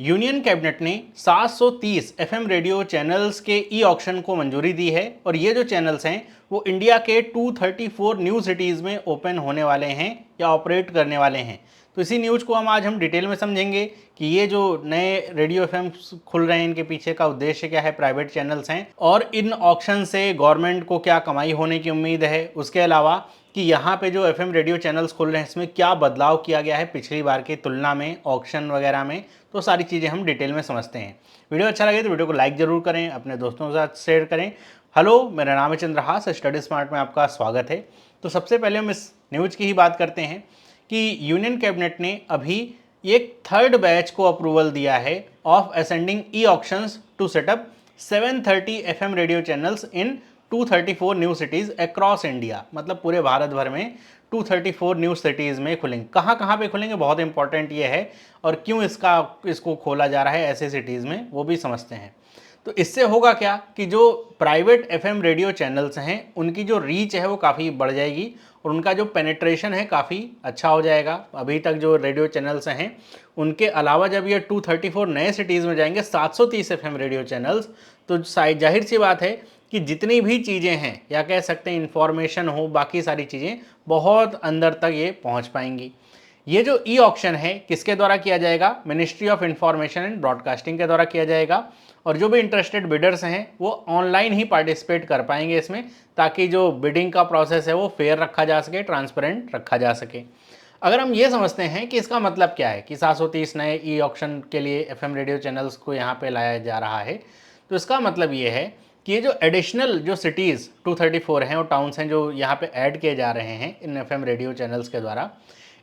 Union cabinet ने 730 FM radio channels के e auction को मंजूरी दी है और ये जो चैनल्स हैं वो इंडिया के 234 न्यू सिटीज़ में ओपन होने वाले हैं या ऑपरेट करने वाले हैं। तो इसी न्यूज़ को हम आज डिटेल में समझेंगे कि ये जो नए रेडियो एफएम खुल रहे हैं इनके पीछे का उद्देश्य क्या है, प्राइवेट चैनल्स हैं और इन ऑक्शन से गवर्नमेंट को क्या कमाई होने की उम्मीद है। उसके अलावा कि यहाँ पे जो एफएम रेडियो चैनल्स खुल रहे हैं इसमें क्या बदलाव किया गया है पिछली बार की तुलना में ऑक्शन वगैरह में, तो सारी चीज़ें हम डिटेल में समझते हैं। वीडियो अच्छा लगे तो वीडियो को लाइक ज़रूर करें, अपने दोस्तों के साथ शेयर करें। हेलो, मेरा नाम है चंद्रहास, स्टडी स्मार्ट में आपका स्वागत है। तो सबसे पहले हम इस न्यूज़ की ही बात करते हैं कि यूनियन कैबिनेट ने अभी एक थर्ड बैच को अप्रूवल दिया है of ascending e auctions to setup 730 FM radio channels in 234 new cities across India. मतलब पूरे भारत भर में 234 न्यू सिटीज़ में खुलेंगे। कहाँ कहाँ पे खुलेंगे, बहुत इंपॉर्टेंट ये है, और क्यों इसको खोला जा रहा है ऐसे सिटीज़ में वो भी समझते हैं। तो इससे होगा क्या कि जो प्राइवेट एफएम रेडियो चैनल्स हैं उनकी जो रीच है वो काफ़ी बढ़ जाएगी और उनका जो पेनिट्रेशन है काफ़ी अच्छा हो जाएगा। अभी तक जो रेडियो चैनल्स हैं उनके अलावा जब ये 234 नए सिटीज़ में जाएंगे 730 एफएम रेडियो चैनल्स, तो जाहिर सी बात है कि जितनी भी चीज़ें हैं या कह सकते हैं इंफॉर्मेशन हो, बाकी सारी चीज़ें बहुत अंदर तक ये पहुंच पाएंगी। ये जो ई ऑक्शन है किसके द्वारा किया जाएगा? Ministry of information and broadcasting के द्वारा किया जाएगा और जो भी इंटरेस्टेड बिडर्स हैं वो ऑनलाइन ही पार्टिसिपेट कर पाएंगे इसमें, ताकि जो बिडिंग का प्रोसेस है वो फेयर रखा जा सके, ट्रांसपेरेंट रखा जा सके। अगर हम ये समझते हैं कि इसका मतलब क्या है कि 730 नए ई ऑक्शन के लिए एफएम रेडियो चैनल्स को यहाँ पे लाया जा रहा है, तो इसका मतलब ये है कि ये जो एडिशनल जो सिटीज़ 234 हैं और टाउन्स हैं जो यहाँ पे ऐड किए जा रहे हैं इन एफएम रेडियो चैनल्स के द्वारा,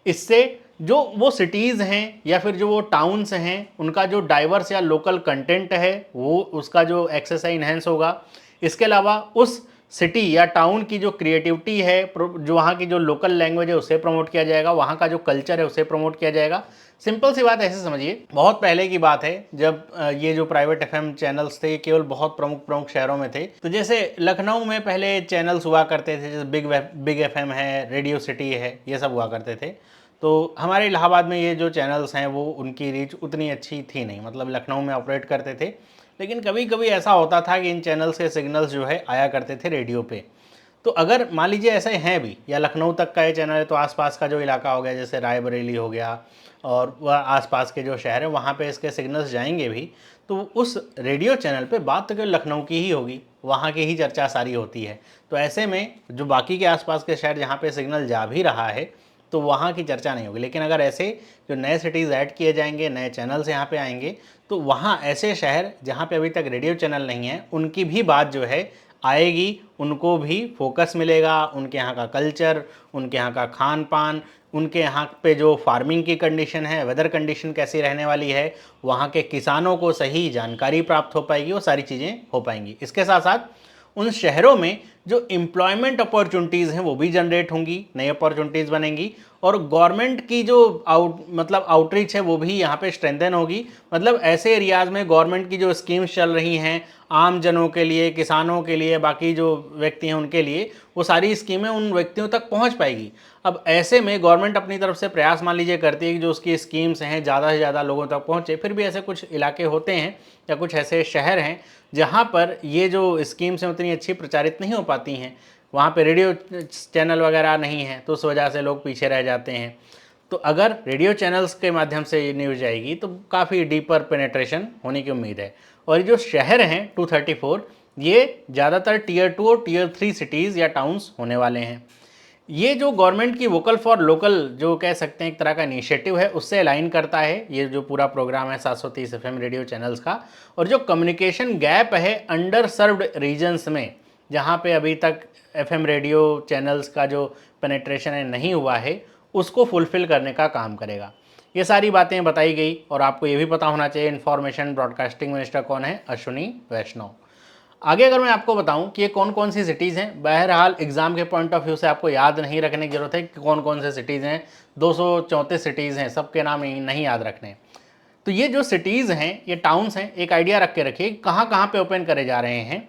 इससे जो वो सिटीज़ हैं या फिर जो वो टाउन्स हैं उनका जो डाइवर्स या लोकल कंटेंट है वो उसका जो एक्सेस है इन्हेंस होगा। इसके अलावा उस सिटी या टाउन की जो क्रिएटिविटी है, जो वहाँ की जो लोकल लैंग्वेज है उसे प्रमोट किया जाएगा, वहाँ का जो कल्चर है उसे प्रमोट किया जाएगा। सिंपल सी बात ऐसे समझिए, बहुत पहले की बात है जब ये जो प्राइवेट एफएम चैनल्स थे केवल बहुत प्रमुख शहरों में थे। तो जैसे लखनऊ में पहले चैनल्स हुआ करते थे, जैसे बिग एफएम है, रेडियो सिटी है, ये सब हुआ करते थे। तो हमारे इलाहाबाद में ये जो चैनल्स हैं वो उनकी रीच उतनी अच्छी थी नहीं, मतलब लखनऊ में ऑपरेट करते थे, लेकिन कभी कभी ऐसा होता था कि इन चैनल्स के सिग्नल्स जो है आया करते थे रेडियो पे। तो अगर मान लीजिए ऐसे हैं भी या लखनऊ तक का ये चैनल है, तो आसपास का जो इलाका हो गया जैसे रायबरेली हो गया और वह आसपास के जो शहर है वहाँ पे इसके सिग्नल्स जाएंगे भी, तो उस रेडियो चैनल पे बात तो केवल लखनऊ की ही होगी, वहाँ की ही चर्चा सारी होती है। तो ऐसे में जो बाकी के आसपास के शहर जहाँ पे सिग्नल जा भी रहा है तो वहाँ की चर्चा नहीं होगी। लेकिन अगर ऐसे जो नए सिटीज़ ऐड किए जाएंगे, नए चैनल्स यहाँ पे आएंगे, तो वहाँ ऐसे शहर जहाँ पे अभी तक रेडियो चैनल नहीं है उनकी भी बात जो है आएगी, उनको भी फोकस मिलेगा, उनके यहाँ का कल्चर, उनके यहाँ का खान पान, उनके यहाँ पे जो फार्मिंग की कंडीशन है, वेदर कंडीशन कैसी रहने वाली है, वहाँ के किसानों को सही जानकारी प्राप्त हो पाएगी, वो सारी चीज़ें हो पाएंगी। इसके साथ साथ उन शहरों में जो एम्प्लॉयमेंट अपॉर्चुनिटीज़ हैं वो भी जनरेट होंगी, नई अपॉर्चुनिटीज़ बनेंगी और गवर्नमेंट की जो आउटरीच है वो भी यहाँ पे स्ट्रेंथन होगी। मतलब ऐसे एरियाज़ में गवर्नमेंट की जो स्कीम्स चल रही हैं आम जनों के लिए, किसानों के लिए, बाकी जो व्यक्ति हैं उनके लिए, वो सारी स्कीमें उन व्यक्तियों तक पहुँच पाएगी। अब ऐसे में गवर्नमेंट अपनी तरफ से प्रयास मान लीजिए करती है कि जो उसकी स्कीम्स हैं ज़्यादा से ज़्यादा लोगों तक पहुँचे। फिर भी ऐसे कुछ इलाके होते हैं या कुछ ऐसे शहर हैं जहाँ पर ये जो स्कीम्स हैं उतनी अच्छी प्रचारित नहीं हो पाती हैं, वहाँ पे रेडियो चैनल वगैरह नहीं है, तो उस वजह से लोग पीछे रह जाते हैं। तो अगर रेडियो चैनल्स के माध्यम से ये न्यूज़ आएगी तो काफ़ी डीपर पेनेट्रेशन होने की उम्मीद है। और ये जो शहर हैं 234 ये ज़्यादातर टीयर 2 और टीयर 3 सिटीज़ या टाउन्स होने वाले हैं। ये जो गवर्नमेंट की वोकल फॉर लोकल जो कह सकते हैं एक तरह का इनिशिएटिव है उससे अलाइन करता है ये जो पूरा प्रोग्राम है 730 एफएम रेडियो चैनल्स का। और जो कम्युनिकेशन गैप है अंडर सर्व्ड रीजन्स में, जहाँ पे अभी तक एफएम रेडियो चैनल्स का जो पेनेट्रेशन है नहीं हुआ है, उसको फुलफ़िल करने का काम करेगा। ये सारी बातें बताई गई और आपको ये भी पता होना चाहिए इंफॉर्मेशन ब्रॉडकास्टिंग मिनिस्टर कौन है? अश्विनी वैष्णव। आगे अगर मैं आपको बताऊं कि ये कौन कौन सी सिटीज़ हैं, बहरहाल एग्जाम के पॉइंट ऑफ व्यू से आपको याद नहीं रखने की जरूरत है कि कौन कौन से सिटीज़ हैं। 234 सिटीज़ हैं, सबके नाम नहीं याद रखने। तो ये जो सिटीज़ हैं, ये टाउन्स हैं, एक आइडिया रख के रखिए कहाँ कहाँ पे ओपन करे जा रहे हैं।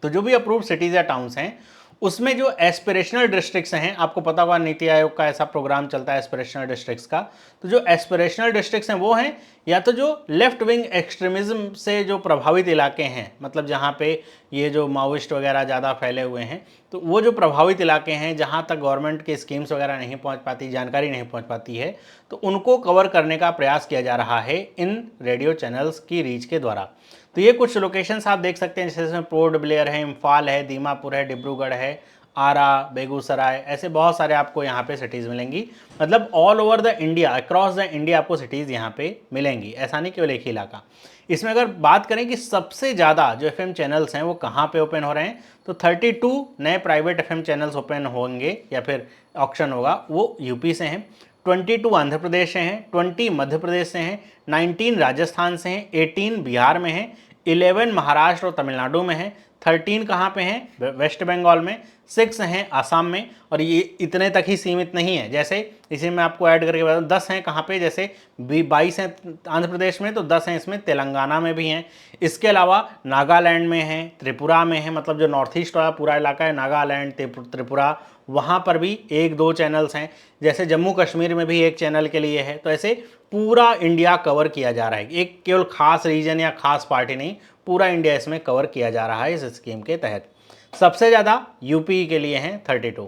तो जो भी अप्रूव्ड सिटीज़ या टाउन्स हैं उसमें जो एस्पिरेशनल डिस्ट्रिक्ट्स हैं, आपको पता होगा नीति आयोग का ऐसा प्रोग्राम चलता है एस्पिरेशनल डिस्ट्रिक्ट्स का, तो जो एस्पिरेशनल डिस्ट्रिक्ट्स हैं वो हैं या तो जो लेफ्ट विंग एक्सट्रीमिज्म से जो प्रभावित इलाके हैं, मतलब जहाँ पे ये जो माओइस्ट वगैरह ज़्यादा फैले हुए हैं, तो वो जो प्रभावित इलाके हैं जहाँ तक गवर्नमेंट के स्कीम्स वगैरह नहीं पहुँच पाती, जानकारी नहीं पहुँच पाती है, तो उनको कवर करने का प्रयास किया जा रहा है इन रेडियो चैनल्स की रीच के द्वारा। तो ये कुछ लोकेशंस आप देख सकते हैं, जैसे इसमें पोर्ट ब्लेयर है, इम्फाल है, दीमापुर है, डिब्रूगढ़ है, आरा, बेगूसराय, ऐसे बहुत सारे आपको यहाँ पे सिटीज़ मिलेंगी। मतलब all over the India, across the India आपको सिटीज़ यहाँ पे मिलेंगी, ऐसा नहीं केवल एक ही इलाका। इसमें अगर बात करें कि सबसे ज़्यादा जो एफएम चैनल्स हैं वो कहाँ पे ओपन हो रहे हैं, तो 32 नए प्राइवेट एफएम चैनल्स ओपन होंगे या फिर ऑक्शन होगा, वो यूपी से हैं, 22 आंध्र प्रदेश से हैं, 20 मध्य प्रदेश से हैं, 19 राजस्थान से हैं, 18 बिहार में हैं, 11 महाराष्ट्र और तमिलनाडु में हैं, 13 कहाँ पे हैं, वेस्ट बंगाल में, 6 हैं आसाम में, और ये इतने तक ही सीमित नहीं है। जैसे इसी में आपको ऐड करके बता दूं, 10 हैं कहाँ पे, जैसे 22 हैं आंध्र प्रदेश में, तो 10 हैं इसमें तेलंगाना में भी हैं। इसके अलावा नागालैंड में हैं, त्रिपुरा में है, मतलब जो नॉर्थ ईस्ट वाला पूरा इलाका है, नागालैंड, त्रिपुरा, वहाँ पर भी 1-2 चैनल्स हैं। जैसे जम्मू कश्मीर में भी एक चैनल के लिए है। तो ऐसे पूरा इंडिया कवर किया जा रहा है, एक केवल खास रीजन या खास पार्टी नहीं, पूरा इंडिया इसमें कवर किया जा रहा है इस स्कीम के तहत। सबसे ज़्यादा यूपी के लिए हैं 32।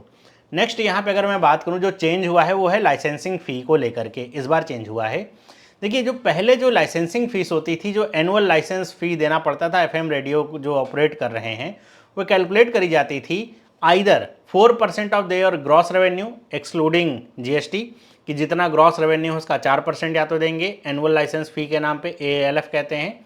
नेक्स्ट यहाँ पे अगर मैं बात करूँ, जो चेंज हुआ है वो है लाइसेंसिंग फ़ी को लेकर के, इस बार चेंज हुआ है। देखिए, जो पहले जो लाइसेंसिंग फ़ीस होती थी, जो एनुअल लाइसेंस फ़ी देना पड़ता था एफएम रेडियो जो ऑपरेट कर रहे हैं, वो कैलकुलेट करी जाती थी either 4% of their gross revenue excluding GST, कि जितना ग्रॉस रेवेन्यू है उसका 4% या तो देंगे एनुअल लाइसेंस फ़ी के नाम पे, ALF कहते हैं,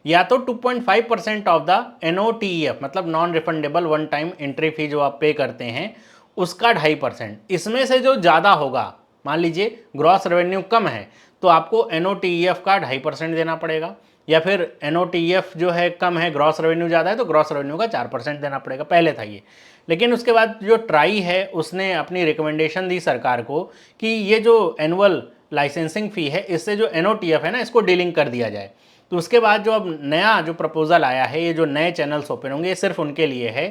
या तो 2.5% ऑफ द NOTEF, मतलब non refundable one time entry fee जो आप पे करते हैं उसका 2.5%। इसमें से जो ज़्यादा होगा, मान लीजिए ग्रॉस रेवेन्यू कम है तो आपको NOTEF का 2.5% देना पड़ेगा, या फिर NOTEF जो है कम है, ग्रॉस रेवेन्यू ज़्यादा है तो ग्रॉस रेवेन्यू का 4% देना पड़ेगा। पहले था ये, लेकिन उसके बाद जो ट्राई है उसने अपनी रिकमेंडेशन दी सरकार को कि ये जो एनुअल लाइसेंसिंग फ़ी है इससे जो NOTEF है ना, इसको डीलिंग कर दिया जाए। तो उसके बाद जो अब नया जो प्रपोजल आया है, ये जो नए चैनल्स ओपन होंगे, ये सिर्फ उनके लिए है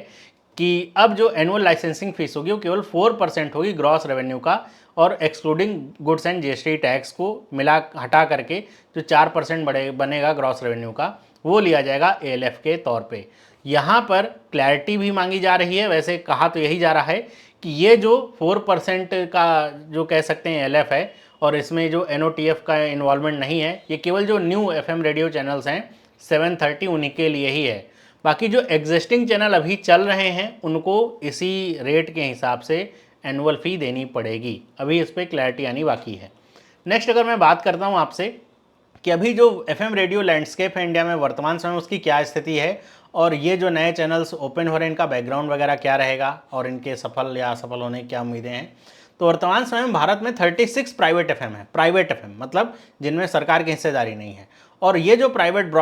कि अब जो एनुअल लाइसेंसिंग फीस होगी वो केवल 4% होगी ग्रॉस रेवेन्यू का, और excluding goods and GST tax को मिला हटा करके जो 4% बनेगा ग्रॉस रेवेन्यू का, वो लिया जाएगा ALF के तौर पे। यहाँ पर क्लैरिटी भी मांगी जा रही है। वैसे कहा तो यही जा रहा है कि ये जो 4% का जो कह सकते हैं LF है, और इसमें जो NOTF का इन्वॉल्वमेंट नहीं है, ये केवल जो न्यू FM रेडियो चैनल्स हैं 730 उन्हीं के लिए ही है। बाकी जो एग्जिस्टिंग चैनल अभी चल रहे हैं उनको इसी रेट के हिसाब से एनुअल फ़ी देनी पड़ेगी। अभी इस पर क्लैरिटी आनी बाकी है। नेक्स्ट अगर मैं बात करता हूँ आपसे कि अभी जो FM रेडियो लैंडस्केप है इंडिया में वर्तमान समय उसकी क्या स्थिति है, और ये जो नए चैनल्स ओपन हो रहे हैं इनका बैकग्राउंड वगैरह क्या रहेगा, और इनके सफल या असफल होने की क्या उम्मीदें हैं। तो वर्तमान समय में भारत में 36 प्राइवेट FM है। प्राइवेट FM मतलब जिनमें सरकार की हिस्सेदारी नहीं है। और ये जो प्राइवेट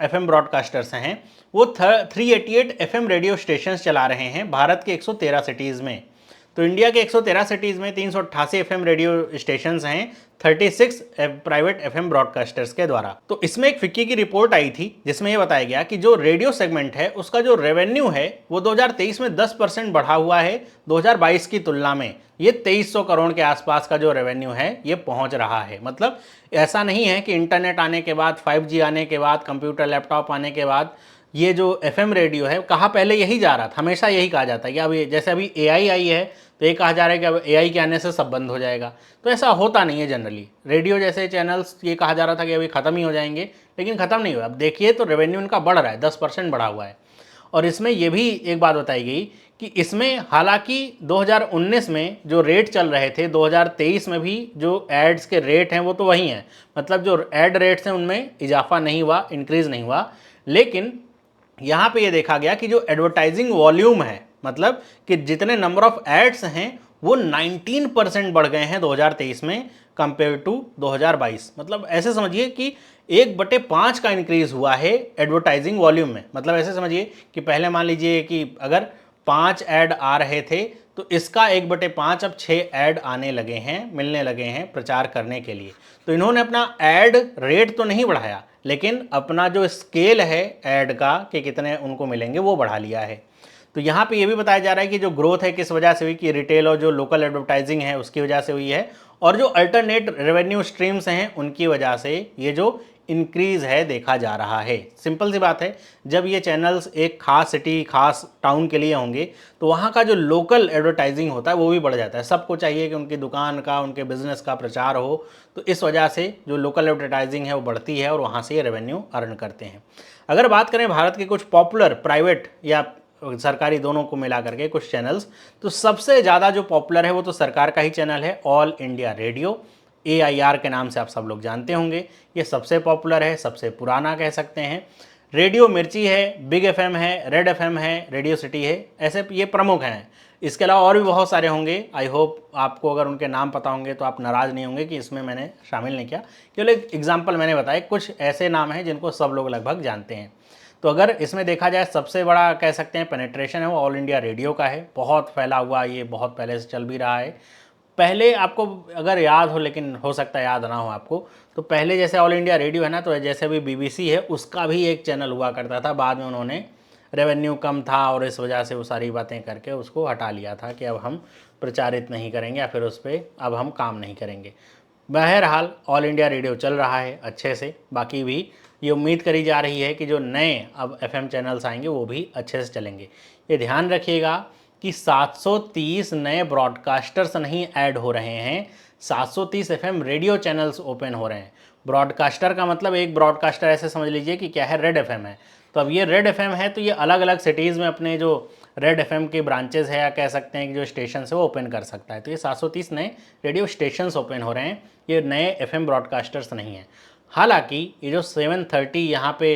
FM ब्रॉडकास्टर्स हैं वो 388 FM रेडियो स्टेशन चला रहे हैं भारत के 113 सिटीज़ में। तो इंडिया के 113 सिटीज़ में 388 FM रेडियो स्टेशंस हैं 36 प्राइवेट FM ब्रॉडकास्टर्स के द्वारा। तो इसमें एक फिक्की की रिपोर्ट आई थी जिसमें यह बताया गया कि जो रेडियो सेगमेंट है उसका जो रेवेन्यू है वो 2023 में 10% बढ़ा हुआ है 2022 की तुलना में। ये 2300 करोड़ के आसपास का जो रेवेन्यू है ये पहुंच रहा है। मतलब ऐसा नहीं है कि इंटरनेट आने के बाद, 5G आने के बाद, कंप्यूटर लैपटॉप आने के बाद ये जो FM रेडियो है, कहा पहले यही जा रहा था, हमेशा यही कहा जाता है कि अब जैसे अभी AI आई है तो ये कहा जा रहा है कि अब AI के आने से सब बंद हो जाएगा। तो ऐसा होता नहीं है जनरली। रेडियो जैसे चैनल्स ये कहा जा रहा था कि अभी ख़त्म ही हो जाएंगे, लेकिन ख़त्म नहीं हुआ। अब देखिए तो रेवेन्यू इनका बढ़ रहा है, 10% बढ़ा हुआ है। और इसमें ये भी एक बात बताई गई कि इसमें हालांकि 2019 में जो रेट चल रहे थे, 2023 में भी जो एड्स के रेट हैं वो तो वही हैं। मतलब जो एड रेट्स हैं उनमें इजाफा नहीं हुआ, इंक्रीज़ नहीं हुआ। लेकिन यहाँ पे ये देखा गया कि जो एडवर्टाइजिंग वॉल्यूम है, मतलब कि जितने नंबर ऑफ एड्स हैं वो 19% बढ़ गए हैं 2023 में कंपेयर टू 2022। मतलब ऐसे समझिए कि 1/5 का इंक्रीज हुआ है एडवर्टाइजिंग वॉल्यूम में। मतलब ऐसे समझिए कि पहले मान लीजिए कि अगर 5 ऐड आ रहे थे तो इसका 1/5 अब 6 ऐड आने लगे हैं, मिलने लगे हैं प्रचार करने के लिए। तो इन्होंने अपना ऐड रेट तो नहीं बढ़ाया, लेकिन अपना जो स्केल है ऐड का कि कितने उनको मिलेंगे वो बढ़ा लिया है। तो यहाँ पे ये भी बताया जा रहा है कि जो ग्रोथ है किस वजह से हुई, कि रिटेल और जो लोकल एडवर्टाइजिंग है उसकी वजह से हुई है, और जो अल्टरनेट रेवेन्यू स्ट्रीम्स हैं उनकी वजह से ये जो इंक्रीज़ है देखा जा रहा है। सिंपल सी बात है, जब ये चैनल्स एक खास सिटी, खास टाउन के लिए होंगे तो वहाँ का जो लोकल एडवर्टाइजिंग होता है वो भी बढ़ जाता है। सबको चाहिए कि उनकी दुकान का, उनके बिजनेस का प्रचार हो, तो इस वजह से जो लोकल एडवर्टाइजिंग है वो बढ़ती है और वहाँ से ये रेवेन्यू अर्न करते हैं। अगर बात करें भारत के कुछ पॉपुलर प्राइवेट या सरकारी दोनों को मिला करके कुछ चैनल्स, तो सबसे ज़्यादा जो पॉपुलर है वो तो सरकार का ही चैनल है, ऑल इंडिया रेडियो, AIR के नाम से आप सब लोग जानते होंगे। ये सबसे पॉपुलर है, सबसे पुराना कह सकते हैं। रेडियो मिर्ची है, बिग FM है, रेड FM है, रेडियो सिटी है, ऐसे ये प्रमुख हैं। इसके अलावा और भी बहुत सारे होंगे। आई होप आपको अगर उनके नाम पता होंगे तो आप नाराज़ नहीं होंगे कि इसमें मैंने शामिल नहीं किया, केवल एक एग्जाम्पल मैंने बताया। कुछ ऐसे नाम हैं जिनको सब लोग लगभग जानते हैं। तो अगर इसमें देखा जाए सबसे बड़ा कह सकते हैं पेनिट्रेशन है वो ऑल इंडिया रेडियो का है। बहुत फैला हुआ, ये बहुत पहले से चल भी रहा है। पहले आपको अगर याद हो, लेकिन हो सकता है याद ना हो आपको, तो पहले जैसे ऑल इंडिया रेडियो है ना, तो जैसे अभी BBC है उसका भी एक चैनल हुआ करता था। बाद में उन्होंने रेवेन्यू कम था और इस वजह से वो सारी बातें करके उसको हटा लिया था कि अब हम प्रचारित नहीं करेंगे या फिर उस पर अब हम काम नहीं करेंगे। बहरहाल ऑल इंडिया रेडियो चल रहा है अच्छे से। बाकी भी ये उम्मीद करी जा रही है कि जो नए अब FM चैनल्स आएंगे वो भी अच्छे से चलेंगे। ये ध्यान रखिएगा कि 730 नए ब्रॉडकास्टर्स नहीं ऐड हो रहे हैं, 730 FM रेडियो चैनल्स ओपन हो रहे हैं। ब्रॉडकास्टर का मतलब एक ब्रॉडकास्टर ऐसे समझ लीजिए कि क्या है, रेड FM है। तो अब ये रेड FM है तो ये अलग अलग सिटीज़ में अपने जो रेड FM के ब्रांचेस है या कह सकते हैं कि जो स्टेशन है वो ओपन कर सकता है। तो ये 730 नए रेडियो स्टेशंस ओपन हो रहे हैं, ये नए FM ब्रॉडकास्टर्स नहीं हैं। हालांकि ये जो 730 यहाँ पे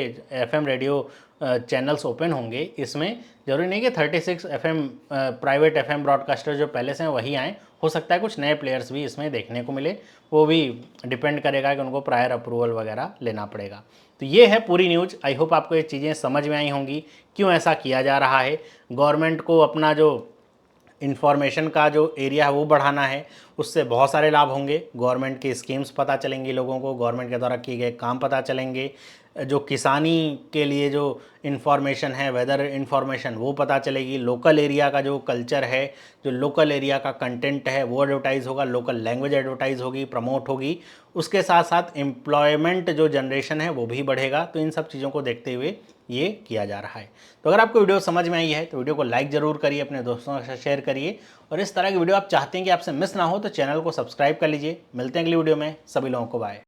FM रेडियो चैनल्स ओपन होंगे, इसमें ज़रूरी नहीं कि 36 FM प्राइवेट FM ब्रॉडकास्टर जो पहले से हैं वही आएँ। हो सकता है कुछ नए प्लेयर्स भी इसमें देखने को मिले, वो भी डिपेंड करेगा कि उनको प्रायर अप्रूवल वगैरह लेना पड़ेगा। तो ये है पूरी न्यूज़। आई होप आपको ये चीज़ें समझ में आई होंगी, क्यों ऐसा किया जा रहा है। गवर्नमेंट को अपना जो इन्फॉर्मेशन का जो एरिया है वो बढ़ाना है, उससे बहुत सारे लाभ होंगे। गवर्नमेंट की स्कीम्स पता चलेंगी लोगों को, गवर्नमेंट के द्वारा किए गए काम पता चलेंगे, जो किसानी के लिए जो इन्फॉर्मेशन है, वेदर इन्फॉर्मेशन वो पता चलेगी, लोकल एरिया का जो कल्चर है, जो लोकल एरिया का कंटेंट है वो एडवर्टाइज़ होगा, लोकल लैंग्वेज एडवर्टाइज़ होगी, प्रमोट होगी। उसके साथ साथ एम्प्लॉयमेंट जो जनरेशन है वो भी बढ़ेगा। तो इन सब चीज़ों को देखते हुए ये किया जा रहा है। तो अगर आपको वीडियो समझ में आई है तो वीडियो को लाइक ज़रूर करिए, अपने दोस्तों के साथ शेयर करिए, और इस तरह की वीडियो आप चाहते हैं कि आपसे मिस ना हो तो चैनल को सब्सक्राइब कर लीजिए। मिलते हैं अगली वीडियो में, सभी लोगों को बाय।